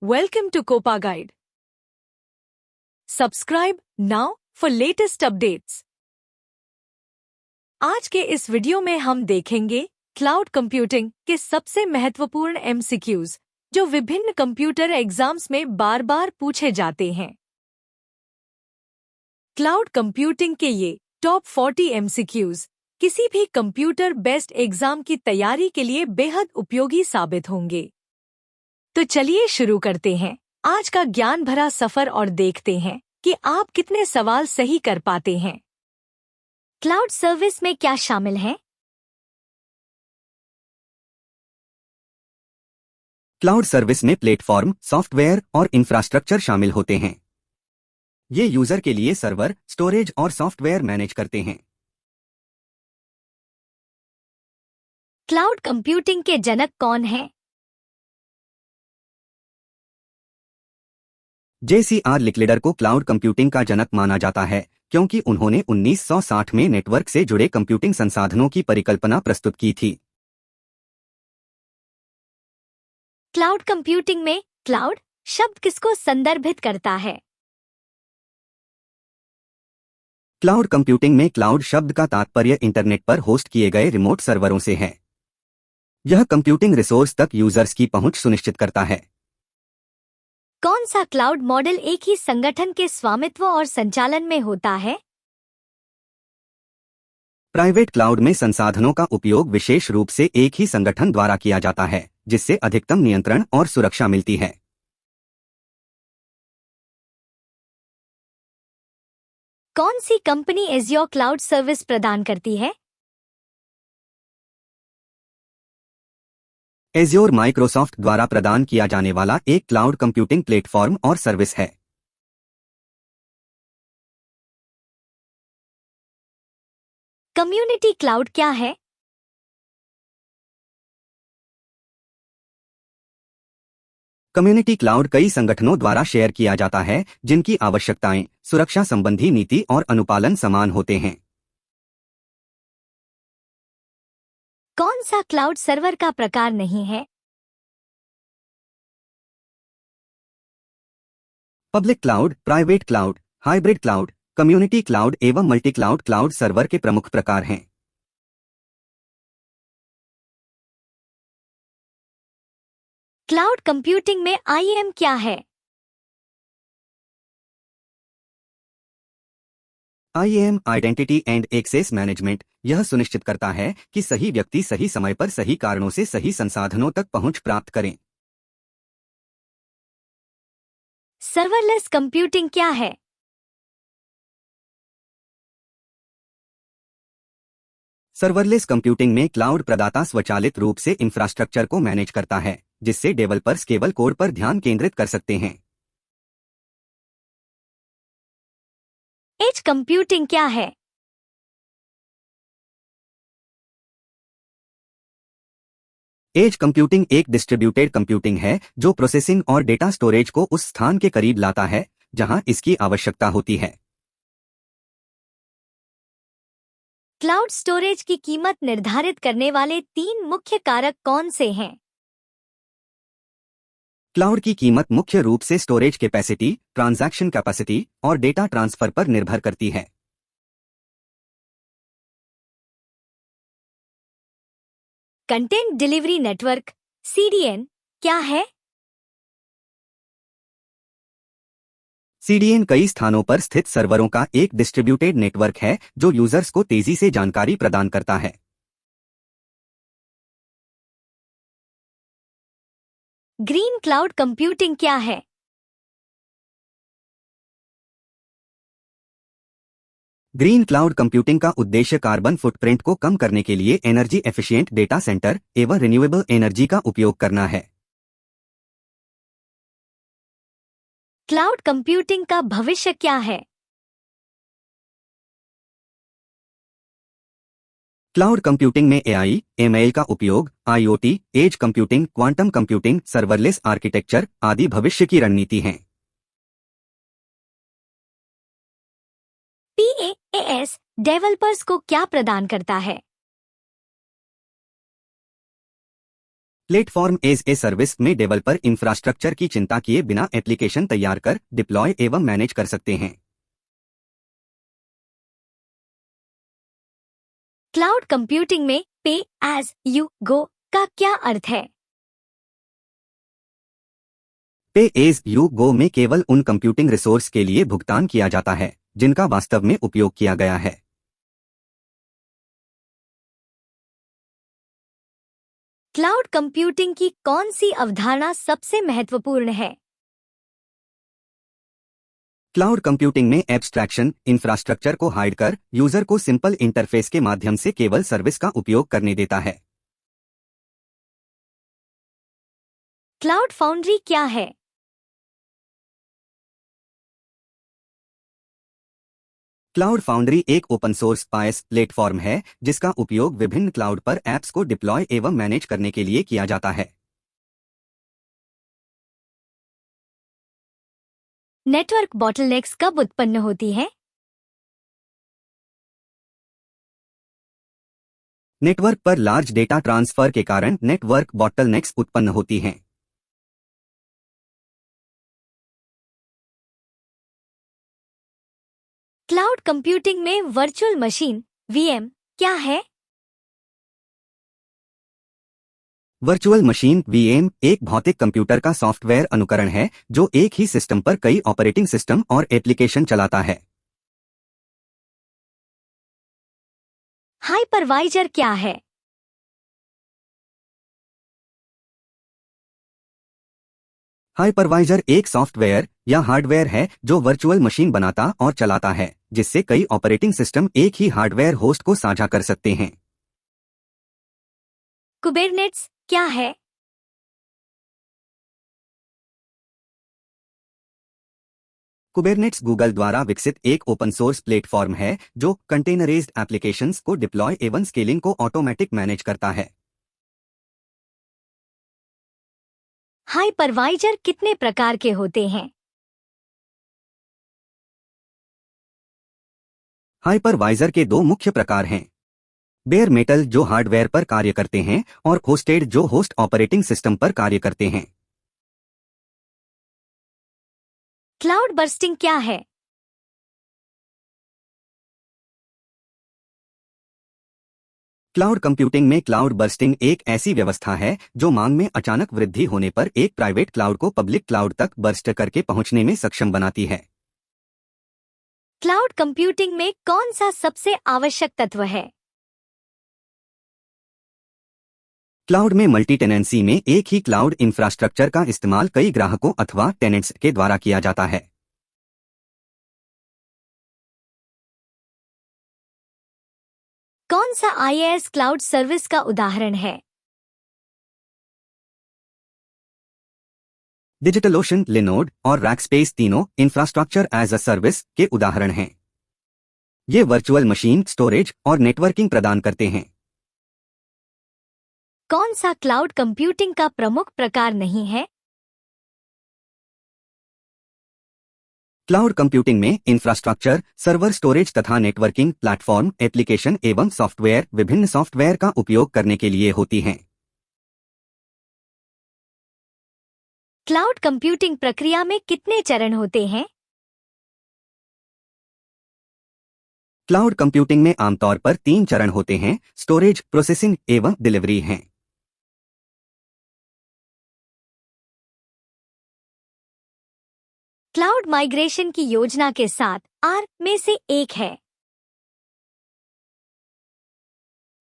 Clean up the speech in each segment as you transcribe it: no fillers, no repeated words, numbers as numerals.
Welcome to Copa Guide. Subscribe now for latest updates. आज के इस वीडियो में हम देखेंगे क्लाउड कंप्यूटिंग के सबसे महत्वपूर्ण एमसीक्यूज जो विभिन्न कंप्यूटर एग्जाम्स में बार बार पूछे जाते हैं। क्लाउड कंप्यूटिंग के ये टॉप 40 एमसीक्यूज किसी भी कंप्यूटर बेस्ड एग्जाम की तैयारी के लिए बेहद उपयोगी साबित होंगे। तो चलिए शुरू करते हैं आज का ज्ञान भरा सफर और देखते हैं कि आप कितने सवाल सही कर पाते हैं। क्लाउड सर्विस में क्या शामिल है? क्लाउड सर्विस में प्लेटफॉर्म, सॉफ्टवेयर और इंफ्रास्ट्रक्चर शामिल होते हैं। ये यूजर के लिए सर्वर, स्टोरेज और सॉफ्टवेयर मैनेज करते हैं। क्लाउड कंप्यूटिंग के जनक कौन हैं? JCR लिकलीडर को क्लाउड कंप्यूटिंग का जनक माना जाता है क्योंकि उन्होंने 1960 में नेटवर्क से जुड़े कंप्यूटिंग संसाधनों की परिकल्पना प्रस्तुत की थी। क्लाउड कंप्यूटिंग में क्लाउड शब्द किसको संदर्भित करता है? क्लाउड कंप्यूटिंग में क्लाउड शब्द का तात्पर्य इंटरनेट पर होस्ट किए गए रिमोट सर्वरों से है। यह कंप्यूटिंग रिसोर्स तक यूजर्स की पहुंच सुनिश्चित करता है। कौन सा क्लाउड मॉडल एक ही संगठन के स्वामित्व और संचालन में होता है? प्राइवेट क्लाउड में संसाधनों का उपयोग विशेष रूप से एक ही संगठन द्वारा किया जाता है, जिससे अधिकतम नियंत्रण और सुरक्षा मिलती है। कौन सी कंपनी एज़्योर क्लाउड सर्विस प्रदान करती है? एज़्योर माइक्रोसॉफ्ट द्वारा प्रदान किया जाने वाला एक क्लाउड कंप्यूटिंग प्लेटफॉर्म और सर्विस है। कम्युनिटी क्लाउड क्या है? कम्युनिटी क्लाउड कई संगठनों द्वारा शेयर किया जाता है जिनकी आवश्यकताएं, सुरक्षा संबंधी नीति और अनुपालन समान होते हैं। कौन सा क्लाउड सर्वर का प्रकार नहीं है? Public cloud, private cloud, hybrid cloud, community cloud एवं मल्टी क्लाउड क्लाउड सर्वर के प्रमुख प्रकार हैं। क्लाउड कंप्यूटिंग में IAM क्या है? IAM identity and access management यह सुनिश्चित करता है कि सही व्यक्ति सही समय पर सही कारणों से सही संसाधनों तक पहुंच प्राप्त करें। सर्वरलेस कंप्यूटिंग क्या है? सर्वरलेस कंप्यूटिंग में क्लाउड प्रदाता स्वचालित रूप से इंफ्रास्ट्रक्चर को मैनेज करता है, जिससे डेवलपर्स केवल कोड पर ध्यान केंद्रित कर सकते हैं। एज कंप्यूटिंग क्या है? एज कंप्यूटिंग एक डिस्ट्रीब्यूटेड कंप्यूटिंग है जो प्रोसेसिंग और डेटा स्टोरेज को उस स्थान के करीब लाता है जहां इसकी आवश्यकता होती है। क्लाउड स्टोरेज की कीमत निर्धारित करने वाले 3 मुख्य कारक कौन से हैं? क्लाउड की कीमत मुख्य रूप से स्टोरेज कैपेसिटी, ट्रांजैक्शन कैपेसिटी और डेटा ट्रांसफर पर निर्भर करती है। कंटेंट डिलीवरी नेटवर्क CDN क्या है? CDN कई स्थानों पर स्थित सर्वरों का एक डिस्ट्रीब्यूटेड नेटवर्क है जो यूजर्स को तेजी से जानकारी प्रदान करता है। ग्रीन क्लाउड कंप्यूटिंग क्या है? ग्रीन क्लाउड कंप्यूटिंग का उद्देश्य कार्बन फुटप्रिंट को कम करने के लिए एनर्जी एफिशिएंट डेटा सेंटर एवं रिन्यूएबल एनर्जी का उपयोग करना है। क्लाउड कंप्यूटिंग का भविष्य क्या है? क्लाउड कंप्यूटिंग में AI, ML का उपयोग, IoT, edge computing, quantum computing, serverless architecture आदि भविष्य की रणनीति हैं। PaaS डेवलपर्स को क्या प्रदान करता है? प्लेटफॉर्म एज ए सर्विस में डेवलपर इंफ्रास्ट्रक्चर की चिंता किए बिना एप्लीकेशन तैयार कर डिप्लॉय एवं मैनेज कर सकते हैं। क्लाउड कंप्यूटिंग में पे एज यू गो का क्या अर्थ है? पे एज यू गो में केवल उन कंप्यूटिंग रिसोर्स के लिए भुगतान किया जाता है जिनका वास्तव में उपयोग किया गया है। क्लाउड कंप्यूटिंग की कौन सी अवधारणा सबसे महत्वपूर्ण है? क्लाउड कंप्यूटिंग में एब्स्ट्रैक्शन इंफ्रास्ट्रक्चर को हाइड कर यूजर को सिंपल इंटरफेस के माध्यम से केवल सर्विस का उपयोग करने देता है। क्लाउड फाउंड्री क्या है? क्लाउड फाउंड्री एक ओपन सोर्स पाएस प्लेटफॉर्म है जिसका उपयोग विभिन्न क्लाउड पर ऐप्स को डिप्लॉय एवं मैनेज करने के लिए किया जाता है। नेटवर्क बॉटलनेक्स कब उत्पन्न होती है? नेटवर्क पर लार्ज डेटा ट्रांसफर के कारण नेटवर्क बॉटलनेक्स उत्पन्न होती हैं। क्लाउड कंप्यूटिंग में वर्चुअल मशीन वीएम क्या है? वर्चुअल मशीन वीएम एक भौतिक कंप्यूटर का सॉफ्टवेयर अनुकरण है जो एक ही सिस्टम पर कई ऑपरेटिंग सिस्टम और एप्लीकेशन चलाता है। हाइपरवाइजर क्या है? हाइपरवाइजर एक सॉफ्टवेयर या हार्डवेयर है जो वर्चुअल मशीन बनाता और चलाता है जिससे कई ऑपरेटिंग सिस्टम एक ही हार्डवेयर होस्ट को साझा कर सकते हैं। कुबेरनेट्स क्या है? कुबेरनेट्स गूगल द्वारा विकसित एक ओपन सोर्स प्लेटफॉर्म है जो कंटेनराइज्ड एप्लीकेशंस को डिप्लॉय एवं स्केलिंग को ऑटोमेटिक मैनेज करता है। हाइपरवाइजर कितने प्रकार के होते हैं? हाइपरवाइजर के दो मुख्य प्रकार हैं, बेयर मेटल जो हार्डवेयर पर कार्य करते हैं और होस्टेड जो होस्ट ऑपरेटिंग सिस्टम पर कार्य करते हैं। क्लाउड बर्स्टिंग क्या है? क्लाउड कंप्यूटिंग में क्लाउड बर्स्टिंग एक ऐसी व्यवस्था है जो मांग में अचानक वृद्धि होने पर एक प्राइवेट क्लाउड को पब्लिक क्लाउड तक बर्स्ट करके पहुंचने में सक्षम बनाती है। क्लाउड कंप्यूटिंग में कौन सा सबसे आवश्यक तत्व है? क्लाउड में मल्टी टेनेंसी में एक ही क्लाउड इंफ्रास्ट्रक्चर का इस्तेमाल कई ग्राहकों अथवा टेनेंट्स के द्वारा किया जाता है। कौन सा IaaS क्लाउड सर्विस का उदाहरण है? डिजिटलओशन, लिनोड और रैकस्पेस तीनों इंफ्रास्ट्रक्चर एज अ सर्विस के उदाहरण हैं। ये वर्चुअल मशीन, स्टोरेज और नेटवर्किंग प्रदान करते हैं। कौन सा क्लाउड कंप्यूटिंग का प्रमुख प्रकार नहीं है? क्लाउड कंप्यूटिंग में इंफ्रास्ट्रक्चर, सर्वर, स्टोरेज तथा नेटवर्किंग, प्लेटफॉर्म, एप्लीकेशन एवं सॉफ्टवेयर विभिन्न सॉफ्टवेयर का उपयोग करने के लिए होती हैं। क्लाउड कंप्यूटिंग प्रक्रिया में कितने चरण होते हैं? क्लाउड कंप्यूटिंग में आमतौर पर 3 चरण होते हैं, स्टोरेज, प्रोसेसिंग एवं डिलीवरी हैं। क्लाउड माइग्रेशन की योजना के साथ आर में से एक है।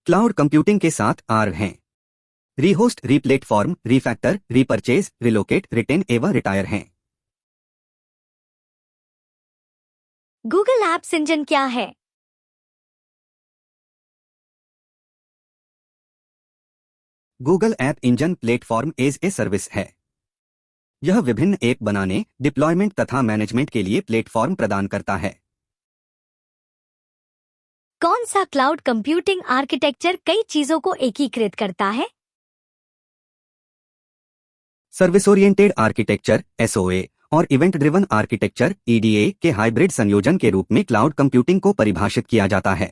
क्लाउड कंप्यूटिंग के साथ आर हैं rehost, replatform, refactor, repurchase, relocate, retain एवं रिटायर हैं। गूगल एप्स इंजन क्या है? Google app engine platform as a service है। यह विभिन्न ऐप बनाने, डिप्लॉयमेंट तथा मैनेजमेंट के लिए प्लेटफॉर्म प्रदान करता है। कौन सा क्लाउड कंप्यूटिंग आर्किटेक्चर कई चीजों को एकीकृत करता है? सर्विस ओरिएंटेड आर्किटेक्चर SOA और इवेंट ड्रिवन आर्किटेक्चर EDA के हाइब्रिड संयोजन के रूप में क्लाउड कंप्यूटिंग को परिभाषित किया जाता है।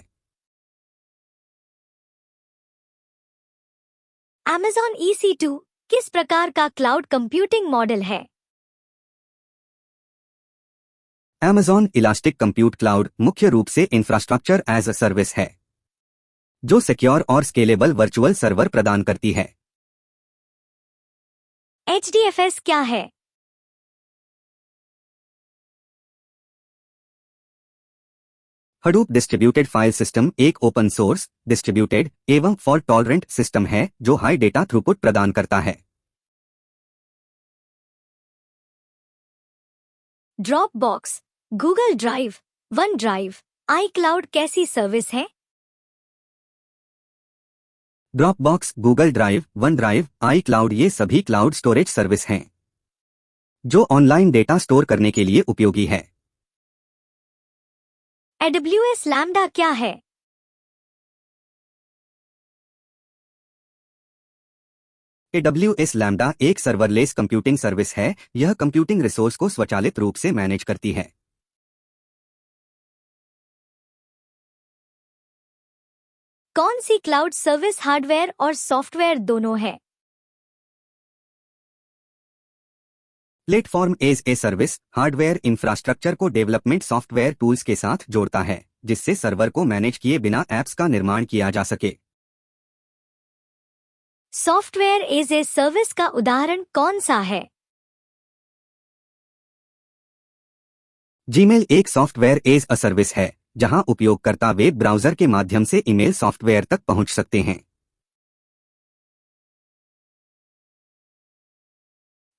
Amazon EC2 किस प्रकार का क्लाउड कंप्यूटिंग मॉडल है? Amazon इलास्टिक कंप्यूट क्लाउड मुख्य रूप से इंफ्रास्ट्रक्चर एज अ सर्विस है, जो सिक्योर और स्केलेबल वर्चुअल सर्वर प्रदान करती है। HDFS क्या है? हडूप डिस्ट्रीब्यूटेड फाइल सिस्टम एक ओपन सोर्स, डिस्ट्रीब्यूटेड एवं फॉल्ट टॉलरेंट सिस्टम है जो हाई डेटा थ्रूपुट प्रदान करता है। Dropbox, Google drive, one drive, iCloud कैसी सर्विस है? Dropbox, Google drive, one drive, iCloud ये सभी क्लाउड स्टोरेज सर्विस हैं जो ऑनलाइन डेटा स्टोर करने के लिए उपयोगी है। AWS लैम्डा क्या है? AWS लैम्डा एक सर्वरलेस कंप्यूटिंग सर्विस है। यह कंप्यूटिंग रिसोर्स को स्वचालित रूप से मैनेज करती है। कौन सी क्लाउड सर्विस हार्डवेयर और सॉफ्टवेयर दोनों है? Platform as a service hardware infrastructure को डेवलपमेंट सॉफ्टवेयर टूल्स के साथ जोड़ता है, जिससे सर्वर को मैनेज किए बिना ऐप्स का निर्माण किया जा सके। सॉफ्टवेयर एज ए सर्विस का उदाहरण कौन सा है? जीमेल एक सॉफ्टवेयर एज अ सर्विस है, जहां उपयोगकर्ता वेब ब्राउज़र के माध्यम से ईमेल सॉफ्टवेयर तक पहुंच सकते हैं।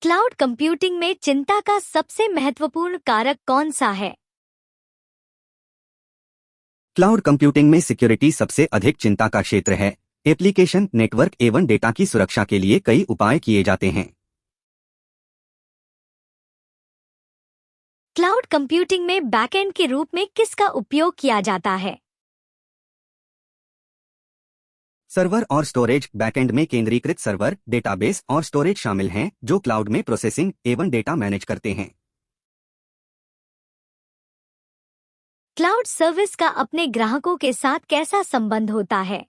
क्लाउड कंप्यूटिंग में चिंता का सबसे महत्वपूर्ण कारक कौन सा है? क्लाउड कंप्यूटिंग में सिक्योरिटी सबसे अधिक चिंता का क्षेत्र है। एप्लीकेशन, नेटवर्क एवं डेटा की सुरक्षा के लिए कई उपाय किए जाते हैं। क्लाउड कंप्यूटिंग में बैकएंड के रूप में किसका उपयोग किया जाता है? सर्वर और स्टोरेज। बैकएंड में केंद्रीकृत सर्वर, डेटाबेस और स्टोरेज शामिल हैं, जो क्लाउड में प्रोसेसिंग एवं डेटा मैनेज करते हैं। क्लाउड सर्विस का अपने ग्राहकों के साथ कैसा संबंध होता है?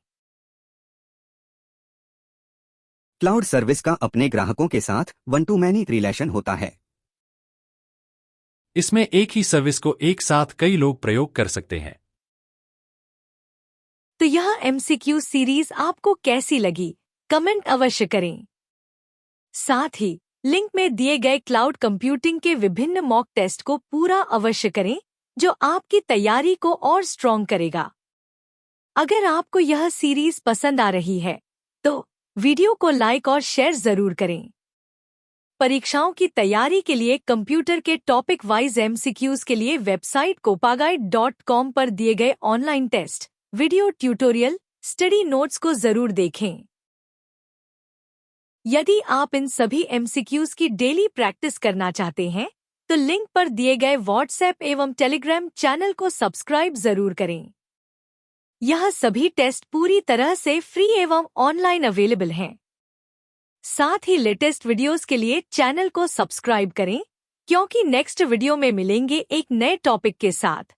क्लाउड सर्विस का अपने ग्राहकों के साथ वन टू मैनी रिलेशन होता है। इसमें एक ही सर्विस को एक साथ कई लोग प्रयोग कर सकते हैं। तो यह MCQ सीरीज आपको कैसी लगी? कमेंट अवश्य करें। साथ ही लिंक में दिए गए क्लाउड कंप्यूटिंग के विभिन्न मॉक टेस्ट को पूरा अवश्य करें, जो आपकी तैयारी को और स्ट्रॉन्ग करेगा। अगर आपको यह सीरीज पसंद आ रही है तो वीडियो को लाइक और शेयर जरूर करें। परीक्षाओं की तैयारी के लिए कंप्यूटर के टॉपिक वाइज MCQs के लिए वेबसाइट copaguide.com पर दिए गए online test, video tutorial, study notes को जरूर देखें। यदि आप इन सभी MCQs की डेली प्रैक्टिस करना चाहते हैं तो लिंक पर दिए गए व्हाट्सएप एवं टेलीग्राम चैनल को सब्सक्राइब जरूर करें। यह सभी टेस्ट पूरी तरह से फ्री एवं ऑनलाइन अवेलेबल हैं। साथ ही लेटेस्ट वीडियोस के लिए चैनल को सब्सक्राइब करें, क्योंकि नेक्स्ट वीडियो में मिलेंगे एक नए टॉपिक के साथ।